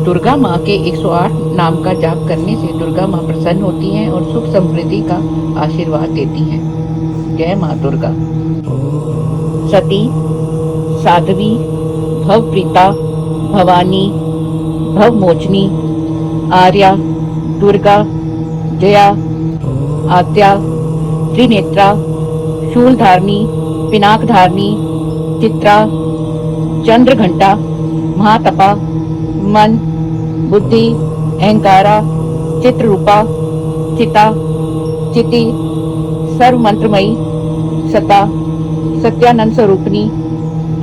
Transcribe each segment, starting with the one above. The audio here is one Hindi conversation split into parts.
दुर्गा माँ के 108 नाम का जाप करने से दुर्गा माँ प्रसन्न होती हैं और सुख समृद्धि का आशीर्वाद देती हैं। जय माँ दुर्गा। सती, साध्वी, भवप्रीता, भवानी, भवमोचनी, आर्या, दुर्गा, जया, आद्या, त्रिनेत्रा, शूलधारिणी, पिनाकधारिणी, चित्रा, चंद्रघंटा, महातपा, मन, बुद्धि, अहंकारा, चित्ररूपा, चिता, चिति, सर्व मंत्रमयी, सता, सत्यानंद स्वरूपिणी,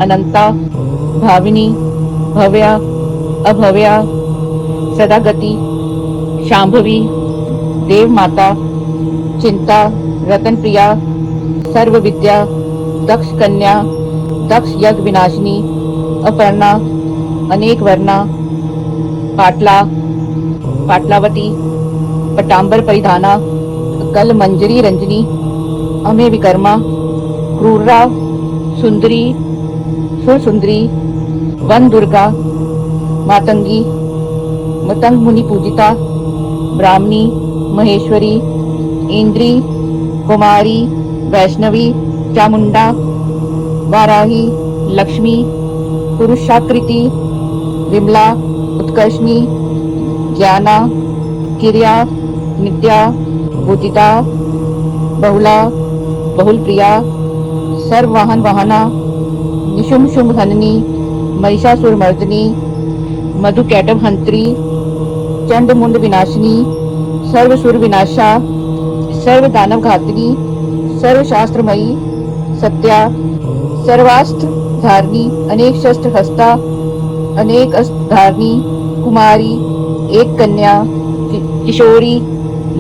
अनंता, भाविनी, भव्या, अभव्या, सदागति, शांभवी, देव माता, चिंता, रतन प्रिया, सर्व विद्या, दक्ष कन्या, दक्ष यज्ञ विनाशिनी, अपर्णा, अनेक वर्णा, पाटला, पाटलावती, पटांबर परिधाना, कल मंजरी रंजनी, अमे विकर्मा, क्रूरा, सुंदरी, सुरसुंदरी, वन दुर्गा, मातंगी, मतंग मुनि पूजिता, ब्राह्मणी, महेश्वरी, इंद्री, कुमारी, वैष्णवी, चामुंडा, वाराही, लक्ष्मी, पुरुषाकृति, विमला, उत्कर्षणी, ज्ञाना, किर्या, नित्या, भूतिता, बहुला, बहुलप्रिया, सर्ववाहन वाहना, निशुम शुंभ हननी, महिषासुर मर्दनी, मधुकैटभ हंत्री, चंड मुंड विनाशिनी, सर्वसुर विनाशा, सर्व दानव घातिनी, सर्वशास्त्रमयी, सत्या, सर्वास्त्र धारिणी, अनेक शस्त्र हस्ता, अनेक अस्त्र धारिणी, कुमारी, एक कन्या, किशोरी,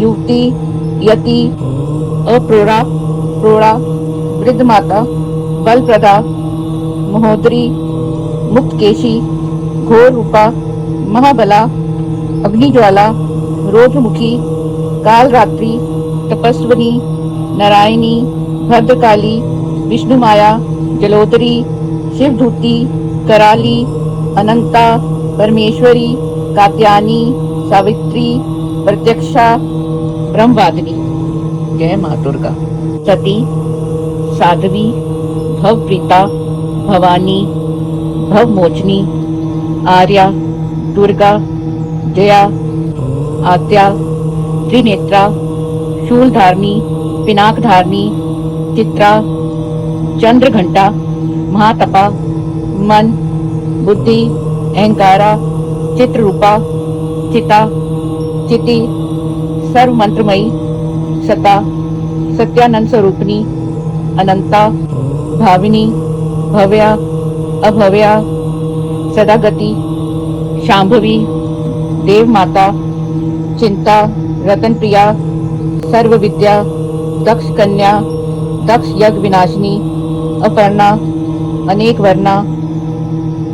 युवती, यति, अप्रोड़ा, प्रोड़ा, वृद्ध माता, बलप्रदा, महोदरी, मुक्तकेशी, घोर रूपा, महाबला, अग्निज्वाला, रोधमुखी, कालरात्रि, तपस्विनी, नारायणी, भद्रकाली, विष्णुमाया, जलोदरी, शिवधूती, कराली, अनंता, परमेश्वरी, कात्यायनी, सावित्री, प्रत्यक्षा, ब्रह्मवादिनी। जय माँ दुर्गा। सती, साध्वी, भवप्रीता, भवानी, भवमोचनी, आर्या, दुर्गा, जया, आद्या, त्रिनेत्रा, शूलधारिणी, पिनाकधारिणी, चित्रा, चंद्रघंटा, महातपा, मन, बुद्धि, अहंकारा, चित्ररूपा, चिता, चिति, सर्व मंत्रमयी, सता, सत्यानंद स्वरूपिणी, अनंता, भाविनी, भव्या, अभव्या, सदागति, शांभवी, देव माता, चिंता, रतन प्रिया, सर्व विद्या, दक्ष कन्या, दक्ष यज्ञ विनाशिनी, अपर्णा, अनेक वर्णा,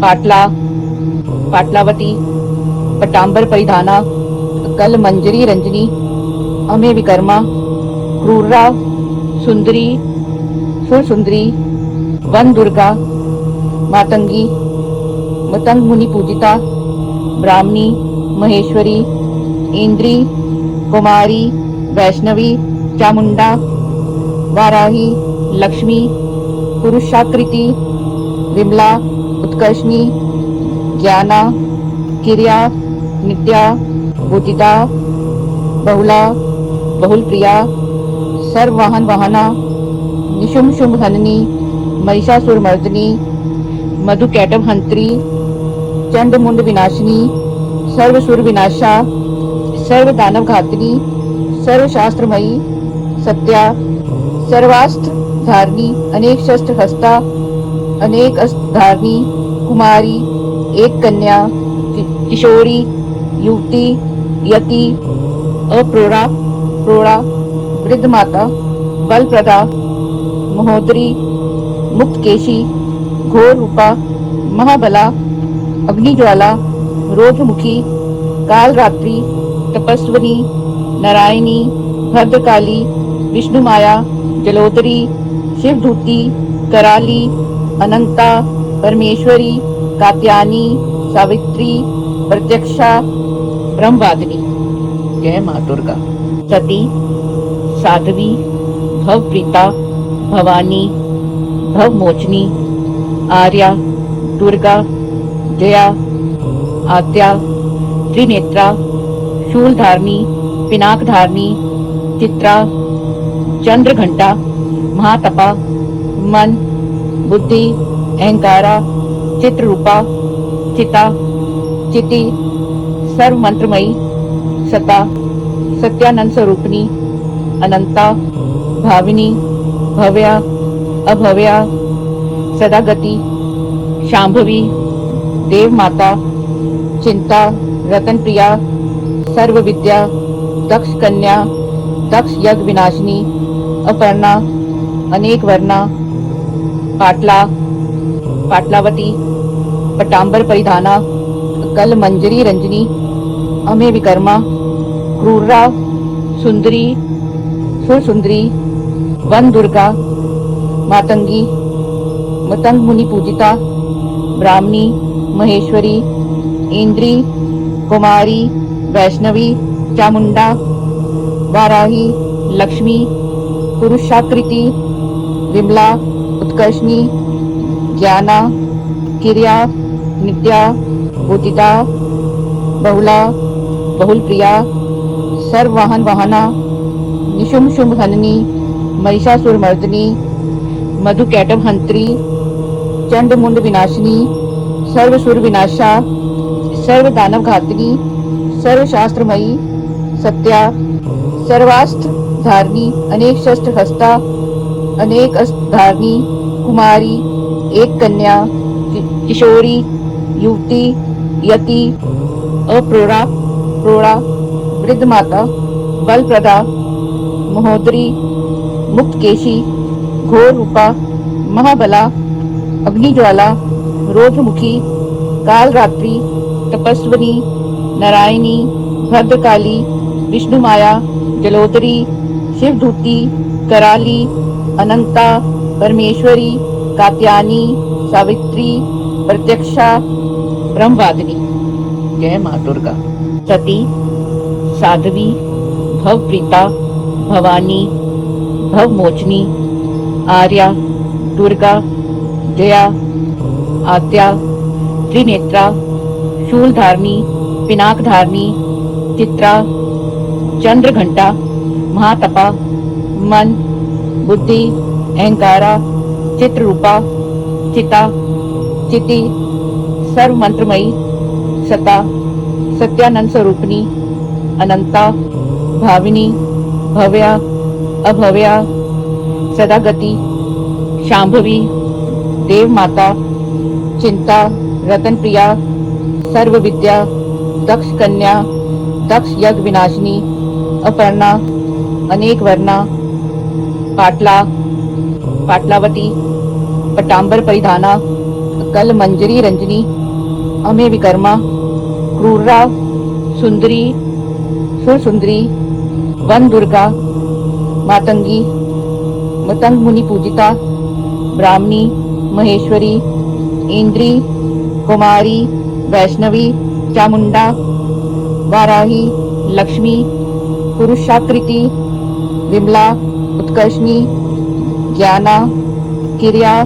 पाटला, पाटलावती, पटांबर परिधाना, कल मंजरी रंजनी, अमे विकर्मा, क्रूरा, सुंदरी, सुरसुंदरी, वन दुर्गा, मातंगी, मतंग मुनि पूजिता, ब्राह्मणी, महेश्वरी, इंद्री, कुमारी, वैष्णवी, चामुंडा, वाराही, लक्ष्मी, पुरुषाकृति, विमला, उत्कर्षणी, ज्ञाना, किर्या, नित्या, भूतिता, बहुला, बहुलप्रिया, सर्ववाहन वाहना, निशुम शुंभ हननी, महिषासुर मर्दनी, मधुकैटभ हंत्री, चंड मुंड विनाशिनी, सर्वसुर विनाशा, सर्व दानव घातिनी, सर्वशास्त्रमयी, सत्या, सर्वास्त्र धारिणी, अनेक शस्त्र हस्ता, अनेक अस्त्र धारिणी, कुमारी, एक कन्या, किशोरी, युवती, यति, अप्रोड़ा, प्रोड़ा, वृद्ध माता, बलप्रदा, महोदरी, मुक्तकेशी, घोर रूपा, महाबला, अग्निज्वाला, रोधमुखी, कालरात्रि, तपस्विनी, नारायणी, भद्रकाली, विष्णुमाया, जलोदरी, शिवधूती, कराली, अनंता, परमेश्वरी, कात्यायनी, सावित्री, प्रत्यक्षा ब्रह्मवादिनी। जय माँ दुर्गा। सती, साध्वी, भवप्रीता, भवानी, भवमोचनी, आर्या, दुर्गा, जया, आद्या, त्रिनेत्रा, शूलधारिणी, पिनाकधारिणी, चित्रा, चंद्रघंटा, महातपा, मन, बुद्धि, अहंकारा, चित्ररूपा, चिता, चिति, सर्वमंत्रमयी, सता, सत्यानंद स्वरूपिणी, अनंता, भाविनी, भव्या, अभव्या, सदागति, शांभवी, देव माता, चिंता, रतन प्रिया, सर्व विद्या, दक्ष कन्या, दक्ष यज्ञ विनाशिनी, अपर्णा, अनेक वर्णा, पाटला, पाटलावती, पटांबर परिधाना, कल मंजरी रंजनी, अमे विकर्मा, क्रूरा, सुंदरी, सुरसुंदरी, वन दुर्गा, मातंगी, मतंग मुनि पूजिता, ब्राह्मणी, महेश्वरी, इंद्री, कुमारी, वैष्णवी, चामुंडा, वाराही, लक्ष्मी, पुरुषाकृति, विमला, उत्कर्षणी, ज्ञाना, किर्या, नित्या, उदिता, बहुला, बहुलप्रिया, सर्ववाहन वाहना, निशुम शुंभ हननी, महिषासुरमर्दिनी, मधुकैटभ हंत्री, चंड मुंड विनाशिनी, सर्वसुर विनाशा, सर्व दानव घातिनी, सर्वशास्त्रमयी, सत्या, सर्वास्त्र धारिणी, अनेक शस्त्र हस्ता, अनेक अस्त्र धारिणी, कुमारी, एक कन्या, किशोरी, युवती, यति, अप्रोड़ा, प्रोड़ा, वृद्ध माता, बलप्रदा, महोदरी, मुक्तकेशी, घोर रूपा, महाबला, अग्निज्वाला, रौद्रमुखी, कालरात्रि, तपस्विनी, नारायणी, भद्रकाली, विष्णुमाया, जलोदरी, शिवधूती, कराली, अनंता, परमेश्वरी, कात्यायनी, सावित्री, प्रत्यक्षा, ब्रह्मवादिनी। जय माँ दुर्गा। सती, साध्वी, भवप्रीता, भवानी, भवमोचनी, आर्या, दुर्गा, जया, आद्या, त्रिनेत्रा, शूलधारिणी, पिनाकधारिणी, चित्रा, चंद्रघंटा, महातपा, मन, बुद्धि, अहंकारा, चित्ररूपा, चिता, चिति, सर्वमंत्रमयी, सता, सत्यानंद स्वरूपिणी, अनंता, भाविनी, भव्या, अभव्या, सदागति, शांभवी, देव माता, चिंता, रतन प्रिया, सर्व विद्या, दक्ष कन्या, दक्ष यज्ञ विनाशिनी, अपर्णा, अनेक वर्णा, पाटला, पाटलावती, पटांबर परिधाना, कल मंजरी रंजनी, अमे विकर्मा, क्रूरा, सुंदरी, सुरसुंदरी, वन दुर्गा, मातंगी, मतंग मुनि पूजिता, ब्राह्मणी, महेश्वरी, इंद्री, कुमारी, वैष्णवी, चामुंडा, वाराही, लक्ष्मी, पुरुषाकृति, विमला, उत्कर्षणी, ज्ञाना, किर्या,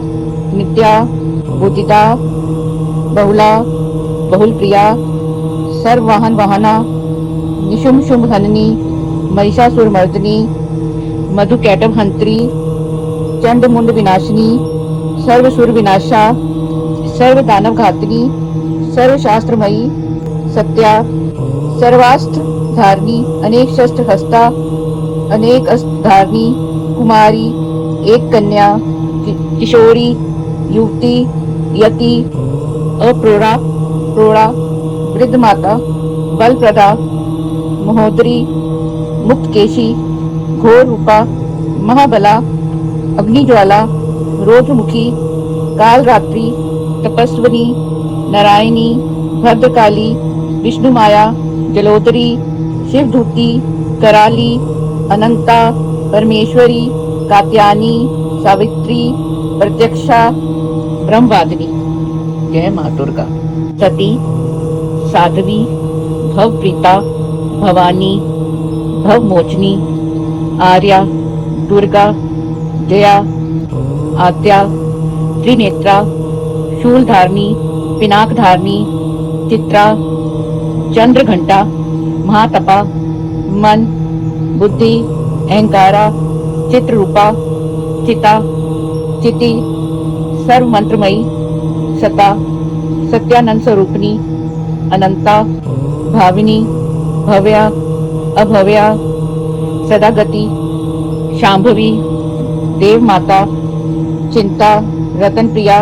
नित्या, उदिता, बहुला, बहुलप्रिया, सर्ववाहन वाहना, निशुम शुंभ हननी, महिषासुरमर्दिनी, मधुकैटभ हंत्री, चंड मुंड विनाशिनी, सर्वसुर विनाशा, सर्व दानव घातिनी, सर्वशास्त्रमयी, सत्या, सर्वास्त्र धारिणी, अनेक शस्त्र हस्ता, अनेक अस्त्र धारिणी, कुमारी, एक कन्या, किशोरी, युवती, यति, अप्रोड़ा, प्रोड़ा, वृद्ध माता, बलप्रदा, महोदरी, मुक्तकेशी, घोर रूपा, महाबला, अग्निज्वाला, रौद्रमुखी, कालरात्रि, तपस्विनी, नारायणी, भद्रकाली, विष्णुमाया, जलोदरी, शिवधूती, कराली, अनंता, परमेश्वरी, कात्यायनी, सावित्री, प्रत्यक्षा, ब्रह्मवादिनी। जय माँ दुर्गा। सती, साध्वी भवप्रीता भवानी भवमोचनी आर्या दुर्गा जया आद्या त्रिनेत्रा शूलधारिणी पिनाकधारिणी चित्रा चंद्रघंटा महातपा मन बुद्धि अहंकारा चित्ररूपा चिता चिति सर्वमंत्रमयी सता सत्यानंद स्वरूपिणी अनंता भाविनी भव्या अभव्या सदागति शांभवी देव माता चिंता रतन प्रिया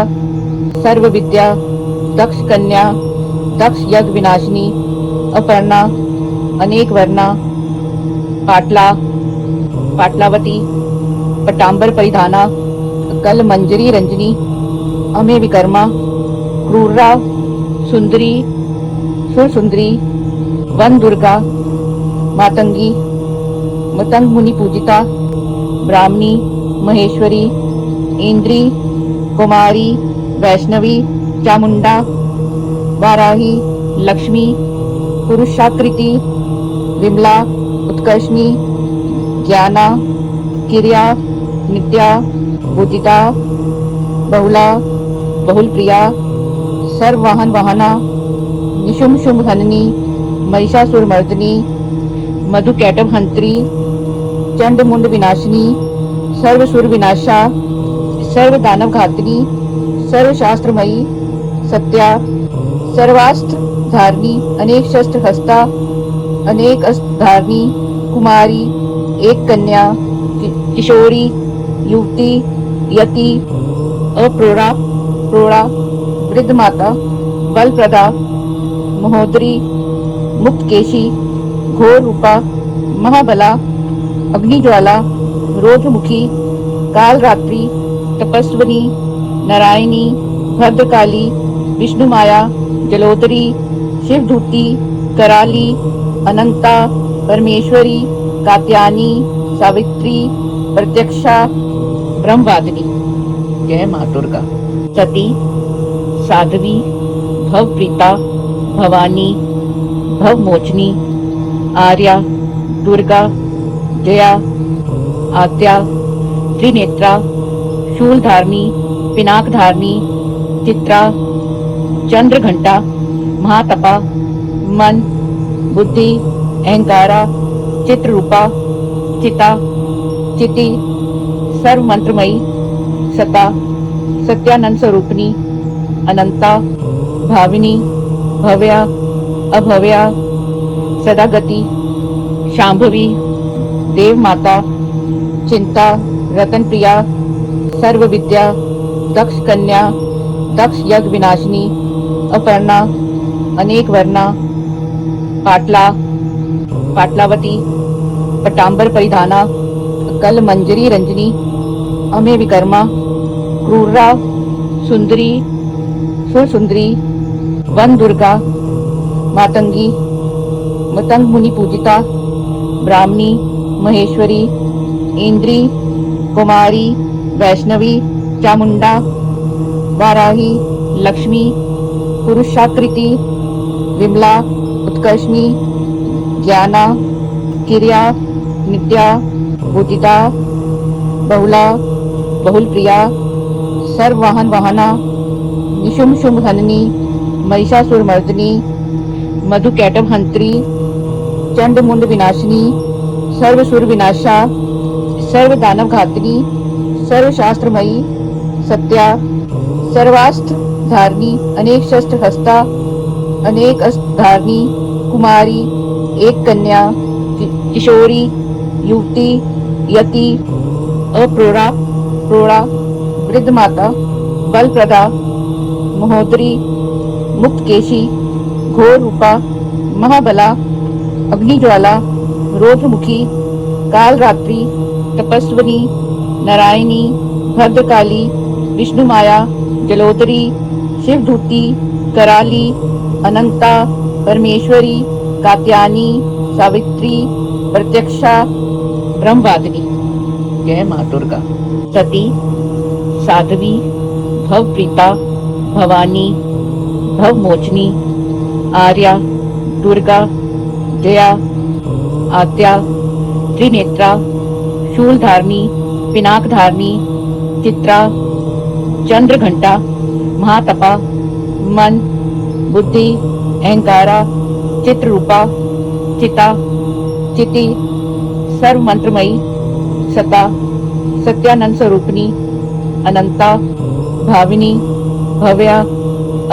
सर्व विद्या दक्ष कन्या दक्ष यज्ञ विनाशिनी अपर्णा अनेक वर्णा पाटला पाटलावती पटांबर परिधाना कल मंजरी रंजनी अमे विकर्मा क्रूरा सुंदरी सुर सुंदरी वन दुर्गा मातंगी मतंग मुनि पूजिता ब्राह्मणी महेश्वरी इंद्री कुमारी वैष्णवी चामुंडा वाराही लक्ष्मी पुरुषाकृति विमला उत्कर्षणी ज्ञाना किर्या नित्या बुद्धिता बहुला बहुलप्रिया सर्ववाहन वाहना निशुम शुंभ हननी महिषासुरमर्दिनी मधुकैटभ हंत्री चंड मुंड विनाशिनी सर्वसुर विनाशा सर्व दानव घातिनी सर्वशास्त्रमयी सत्या सर्वास्त्र धारिणी अनेक शस्त्र हस्ता अनेक अस्त्र धारिणी कुमारी एक कन्या किशोरी युवती यति अप्रोड़ा प्रोड़ा वृद्ध माता बलप्रदा महोदरी मुक्तकेशी घोर रूपा महाबला अग्निज्वाला रोधमुखी कालरात्रि तपस्विनी नारायणी भद्रकाली विष्णुमाया जलोदरी शिवधूती कराली अनंता परमेश्वरी कात्यायनी सावित्री प्रत्यक्षा ब्रह्मवादिनी। जय माँ दुर्गा। सती साध्वी भवप्रीता भवानी भवमोचनी आर्या दुर्गा जया आद्या त्रिनेत्रा शूलधारिणी पिनाकधारिणी चित्रा चंद्रघंटा महातपा मन बुद्धि अहंकारा चित्ररूपा चिता चिति सर्वमंत्रमयी सता सत्यानंद स्वरूपिणी अनंता भाविनी भव्या अभव्या सदागति शांभवी देव माता चिंता रतन प्रिया सर्व विद्या दक्ष कन्या दक्ष यज्ञ विनाशिनी अपर्णा अनेक वर्णा पाटला पाटलावती पटांबर परिधाना कल मंजरी रंजनी अमे विकर्मा क्रूरा सुंदरी सुर सुंदरी वन दुर्गा मातंगी मतंग मुनि पूजिता ब्राह्मणी महेश्वरी इंद्री कुमारी वैष्णवी चामुंडा वाराही लक्ष्मी पुरुषाकृति विमला उत्कर्षणी ज्ञाना किर्या नित्या बुद्धिता बहुला बहुलप्रिया सर्ववाहन वाहना निशुम शुंभ हननी महिषासुरमर्दिनी मधुकैटभ हंत्री चंड मुंड विनाशिनी सर्वसुर विनाशा सर्व दानव घातिनी सर्वशास्त्रमयी सत्या सर्वास्त्र धारिणी अनेक शस्त्र हस्ता अनेक अस्त्र धारिणी कुमारी एक कन्या किशोरी युवती यति अप्रोड़ा प्रोड़ा वृद्ध माता बलप्रदा महोदरी मुक्तकेशी घोर रूपा महाबला अग्निज्वाला रोधमुखी कालरात्रि तपस्विनी नारायणी भद्रकाली विष्णुमाया जलोदरी शिवधूती कराली अनंता परमेश्वरी कात्यायनी सावित्री प्रत्यक्षा ब्रह्मवादिनी। जय माँ दुर्गा। सती साध्वी भवप्रीता भवानी भवमोचनी आर्या, दुर्गा, जया, आद्या, त्रिनेत्रा, शूलधारिणी, पिनाकधारिणी, चित्रा, चंद्रघंटा, महातपा, मन, बुद्धि, अहंकारा, चित्ररूपा, चिता, चिति, सर्वमंत्रमयी, सता, सत्यानंद स्वरूपिणी, अनंता, भाविनी, भव्या,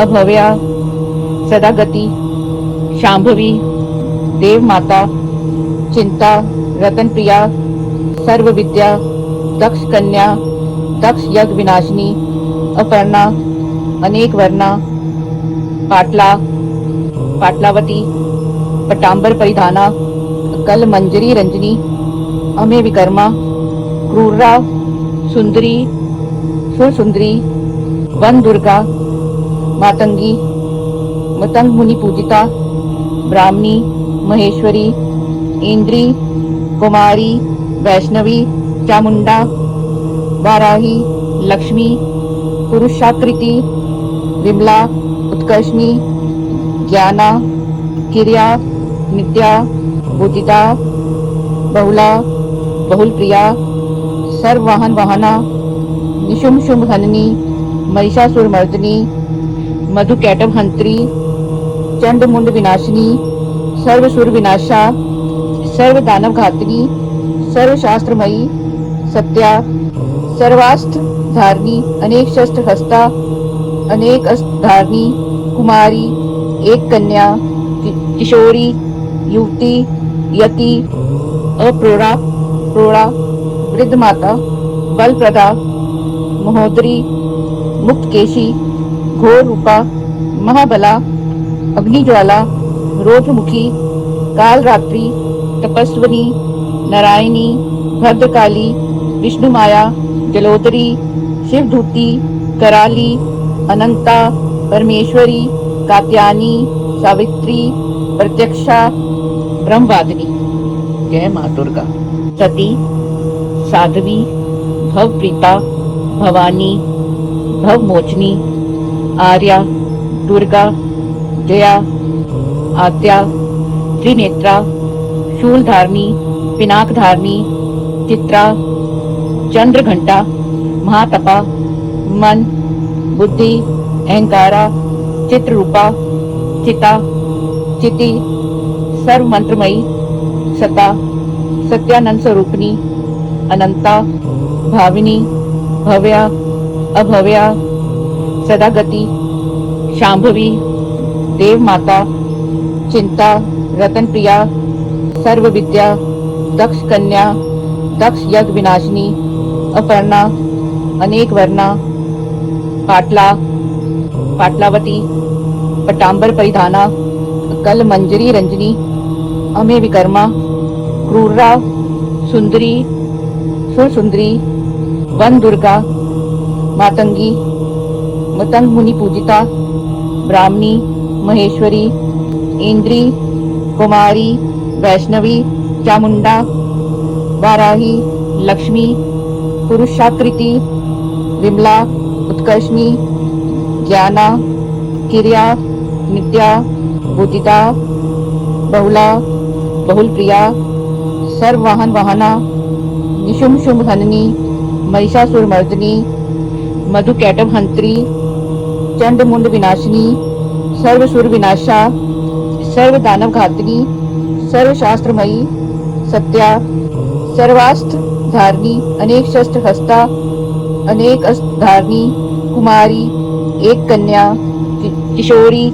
अभव्या, सदागति, शांभवी, देव माता, चिंता, रतन प्रिया, सर्व विद्या, दक्ष कन्या, दक्ष यज्ञ विनाशिनी, अपर्णा, अनेक वर्णा, पाटला, पाटलावती, पटांबर परिधाना, कल मंजरी रंजनी, अमे विकर्मा, क्रूरा, सुंदरी, सुरसुंदरी, वन दुर्गा, मातंगी, मतंग मुनि पूजिता, ब्राह्मणी, महेश्वरी, इंद्री, कुमारी, वैष्णवी, चामुंडा, वाराही, लक्ष्मी, पुरुषाकृति, विमला, उत्कर्षणी, ज्ञाना, किर्या, नित्या, बुद्धिदा, बहुला, बहुल प्रिया, सर्ववाहन वाहना, निशुम शुंभ हननी, महिषासुर मर्दनी, मधुकैटभ हंत्री, चंड मुंड विनाशिनी, सर्व सुर विनाशा, सर्व दानव घातिनी, सर्व शास्त्रमयी, सत्या, सर्वास्त्र धारिणी, अनेक शस्त्र हस्ता, अनेक अस्त्र धारिणी, कुमारी, एक कन्या, किशोरी, युवती, यति, अप्रोड़ा, प्रोड़ा, वृद्ध माता, बलप्रदा, महोदरी, मुक्तकेशी, घोर रूपा, महाबला, अग्निज्वाला, रौद्रमुखी, कालरात्रि, तपस्विनी, नारायणी, भद्रकाली, विष्णुमाया, जलोदरी, शिवधूती, कराली, अनंता, परमेश्वरी, कात्यायनी, सावित्री, प्रत्यक्षा, ब्रह्मवादिनी। जय माँ दुर्गा। सती, साध्वी, भवप्रीता, भवानी, भवमोचनी, आर्या, दुर्गा, जया, आद्या, त्रिनेत्रा, शूलधारिणी, पिनाकधारिणी, चित्रा, चंद्रघंटा, महातपा, मन, बुद्धि, अहंकारा, चित्ररूपा, चिता, चिति, सर्वमंत्रमयी, सता, सत्यानंद स्वरूपिणी, अनंता, भाविनी, भव्या, अभव्या, सदागति, शांभवी, देव माता, चिंता, रतन प्रिया, सर्व विद्या, दक्ष कन्या, दक्ष यज्ञ विनाशिनी, अपर्णा, अनेक वर्णा, पाटला, पाटलावती, पटांबर परिधाना, कल मंजरी रंजनी, अमे विकर्मा, क्रूरा, सुंदरी, सुरसुंदरी, वन दुर्गा, मातंगी, मतंग मुनि पूजिता, ब्राह्मणी, महेश्वरी, इंद्री, कुमारी, वैष्णवी, चामुंडा, वाराही, लक्ष्मी, पुरुषाकृति, विमला, उत्कर्षणी, ज्ञाना, किर्या, नित्या, बुद्धिदा, बहुला, बहुल प्रिया, सर्ववाहन वाहना, निशुम शुंभ हननी, महिषासुर मर्दनी, मधुकैटभ हंत्री, चंड मुंड विनाशिनी, सर्व सुर विनाशा, सर्व दानव घातिनी, सर्व शास्त्रमयी, सत्या, सर्वास्त्र धारिणी, अनेक शस्त्र हस्ता, अनेक अस्त्र धारिणी, कुमारी, एक कन्या, किशोरी,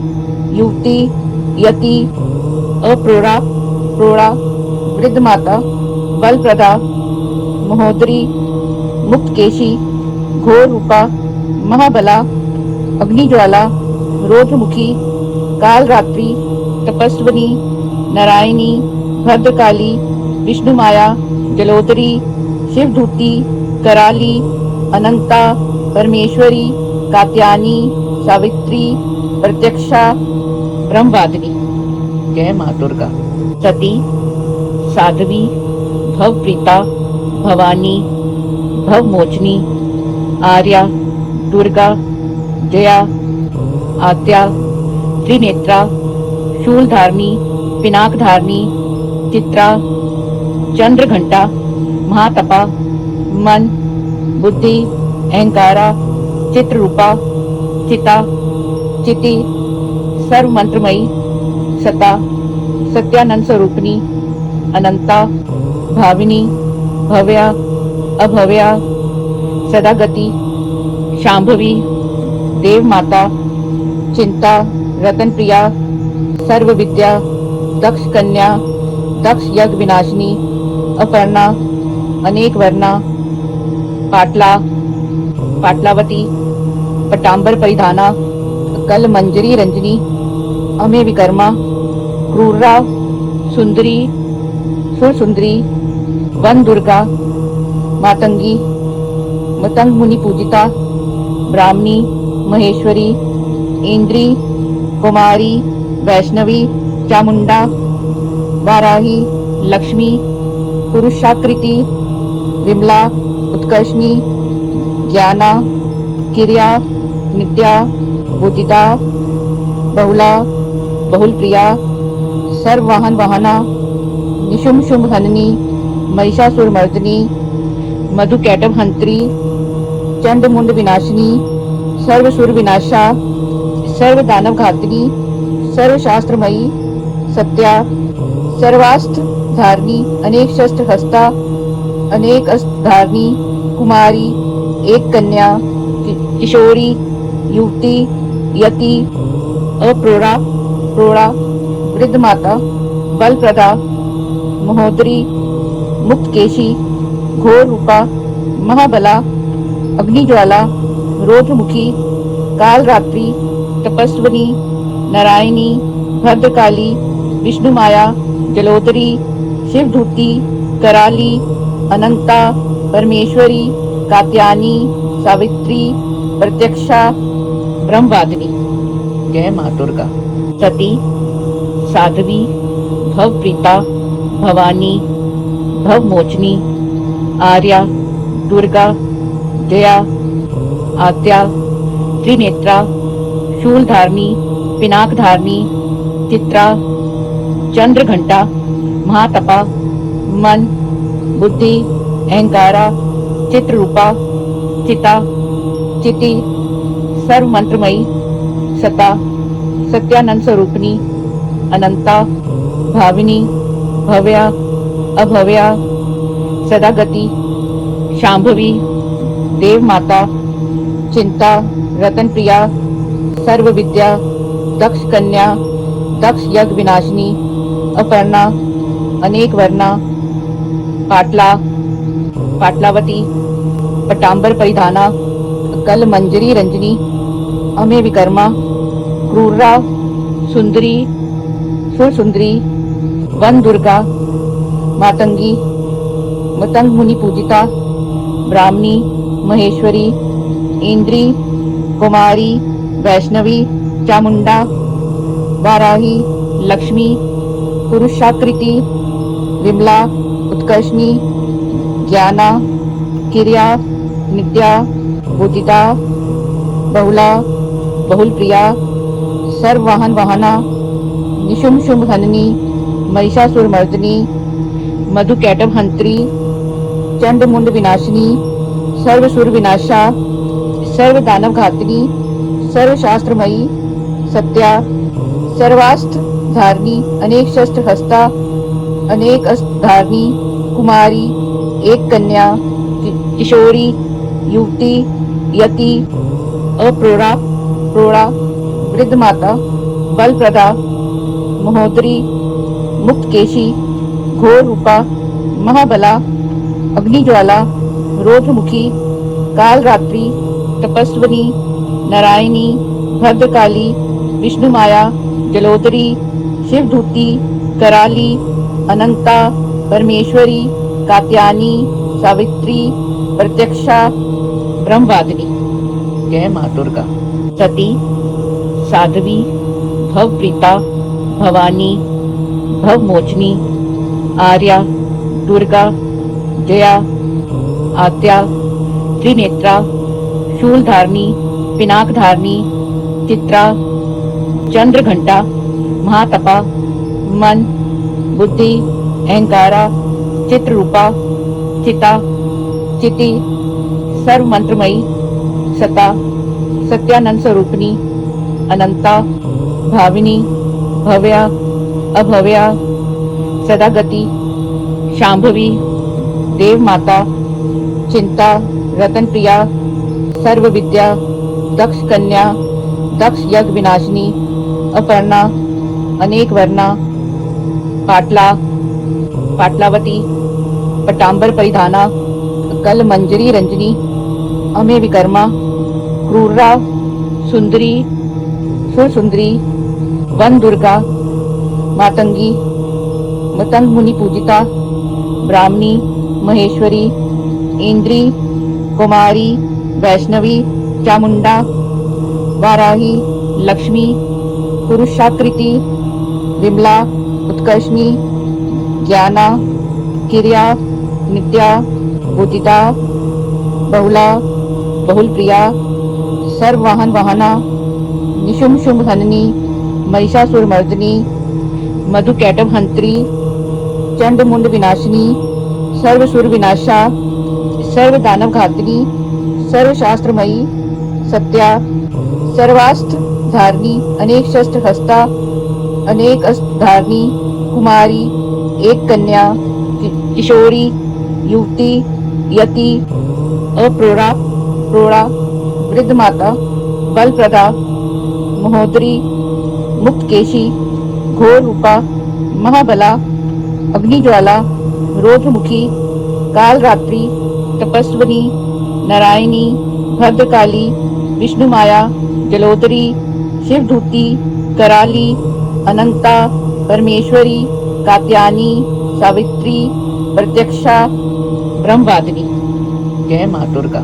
युवती, यति, अप्रोड़ा, प्रोड़ा, वृद्ध माता, बलप्रदा, महोदरी, मुक्तकेशी, घोर रूपा, महाबला, अग्निज्वाला, रौद्रमुखी, कालरात्रि, तपस्विनी, नारायणी, भद्रकाली, विष्णुमाया, जलोदरी, शिवधूती, कराली, अनंता, परमेश्वरी, कात्यायनी, सावित्री, प्रत्यक्षा, ब्रह्मवादिनी। जय माँ दुर्गा। सती, साध्वी, भवप्रीता, भवानी, भवमोचनी, आर्या, दुर्गा, जया, आद्या, त्रिनेत्रा, शूलधारिणी पिनाकधारिणी चित्रा चंद्र घंटा महातपा मन बुद्धि अहंकारा चित्ररूपा चिता चिति सर्व मंत्रमयी सता सत्यानंद स्वरूपिणी अनंता भाविनी भव्या अभव्या सदागति शांभवी देव माता चिंता रतन प्रिया सर्व विद्या दक्ष कन्या दक्ष यज्ञ विनाशिनी अपर्णा अनेक वर्णा पाटला पाटलावती पटांबर परिधाना कल मंजरी रंजनी अमे विकर्मा क्रूरा सुंदरी सुरसुंदरी वन दुर्गा मातंगी मतंग मुनि पूजिता ब्राह्मणी महेश्वरी इंद्री कुमारी वैष्णवी चामुंडा वाराही लक्ष्मी पुरुषाकृति विमला उत्कर्षणी ज्ञाना किर्या नित्या बुद्धिदा बहुला बहुलप्रिया सर्ववाहन वाहना निशुम शुंभ हननी महिषासुरमर्दिनी मधुकैटभ हंत्री चंडमुंड विनाशिनी सर्वसुर विनाशा सर्व दानव घातिनी सर्वशास्त्रमयी सत्या सर्वास्त्र धारिणी अनेक शस्त्र हस्ता अनेक अस्त्र धारिणी कुमारी एक कन्या किशोरी युवती यति अप्रोड़ा प्रोड़ा वृद्ध माता बलप्रदा महोदरी मुक्तकेशी घोर रूपा महाबला अग्निज्वाला रौद्रमुखी कालरात्रि तपस्विनी नारायणी भद्रकाली विष्णुमाया जलोदरी शिवधूती कराली अनंता परमेश्वरी कात्यायनी सावित्री प्रत्यक्षा ब्रह्मवादिनी। जय माँ दुर्गा। सती साध्वी भवप्रीता भवानी भवमोचनी आर्या दुर्गा जया आद्या त्रिनेत्रा शूलधारिणी पिनाकधारिणी चित्रा चंद्रघंटा महातपा मन बुद्धि अहंकारा चित्ररूपा चिता चिति सर्व मंत्रमयी सता सत्यानंद स्वरूपिणी अनंता भाविनी भव्या अभव्या सदागति शांभवी देव माता चिंता रतन प्रिया सर्व विद्या दक्ष कन्या दक्ष यज्ञ विनाशिनी अपर्णा अनेक वर्णा पाटला पाटलावती पटांबर परिधाना कल मंजरी रंजनी अमे विकर्मा क्रूरा सुंदरी सुरसुंदरी वन दुर्गा मातंगी मतंग मुनि पूजिता ब्राह्मणी महेश्वरी इंद्री कुमारी वैष्णवी चामुंडा वाराही लक्ष्मी पुरुषाकृति विमला उत्कर्षणी ज्ञाना किर्या नित्या बुद्धिदा बहुला बहुलप्रिया सर्ववाहन वाहना निशुम शुंभ हननी महिषासुरमर्दिनी मधुकैटभ हंत्री चंडमुंड विनाशिनी सर्वसुर विनाशा सर्व दानव घातिनी सर्वशास्त्रमयी सत्या सर्वास्त्र धारिणी अनेक शस्त्र हस्ता अनेक अस्त्र धारिणी कुमारी एक कन्या किशोरी युवती यति अप्रोड़ा प्रोड़ा वृद्ध माता बलप्रदा महोदरी मुक्तकेशी घोर रूपा महाबला अग्निज्वाला रौद्रमुखी कालरात्रि तपस्विनी नारायणी भद्रकाली विष्णुमाया जलोदरी शिवधूती कराली अनंता परमेश्वरी कात्यायनी सावित्री प्रत्यक्षा ब्रह्मवादिनी। जय माँ दुर्गा। सती साध्वी भवप्रीता भवानी भवमोचनी आर्या दुर्गा जया आद्या त्रिनेत्रा शूलधारिणी पिनाकधारिणी चित्रा चंद्रघंटा महातपा मन बुद्धि अहंकारा चित्ररूपा चिता चिति सर्व मंत्रमयी सता सत्यानंद स्वरूपिणी अनंता भाविनी भव्या अभव्या सदागति शांभवी देव माता चिंता रतन प्रिया सर्व विद्या दक्ष कन्या दक्ष यज्ञ विनाशिनी अपर्णा अनेक वर्णा पाटला पाटलावती पटांबर परिधाना कल मंजरी रंजनी अमे विकर्मा क्रूरा सुंदरी सुर सुंदरी वन दुर्गा मातंगी मतंग मुनि पूजिता ब्राह्मणी महेश्वरी इंद्री कुमारी वैष्णवी चामुंडा वाराही लक्ष्मी पुरुषाकृति विमला उत्कर्षणी ज्ञाना किर्या नित्या उदिता बहुला बहुल प्रिया सर्ववाहन वाहना निशुम शुंभ हननी महिषासुर मर्दनी मधुकैटभ हंत्री चंड मुंड विनाशिनी सर्व सुर विनाशा सर्व दानव घातिनी सर्व शास्त्रमयी सत्या सर्वास्त्र धारणी अनेक शस्त्र हस्ता अनेक अस्त्र धारणी कुमारी एक कन्या किशोरी युवती यति अप्रोड़ा प्रोड़ा वृद्ध माता बलप्रदा महोदरी मुक्तकेशी घोर रूपा महाबला अग्निज्वाला रौद्रमुखी कालरात्रि तपस्विनी नारायणी भद्रकाली विष्णुमाया जलोदरी शिवधूती कराली अनंता परमेश्वरी कात्यायनी सावित्री प्रत्यक्षा ब्रह्मवादिनी। जय मां दुर्गा।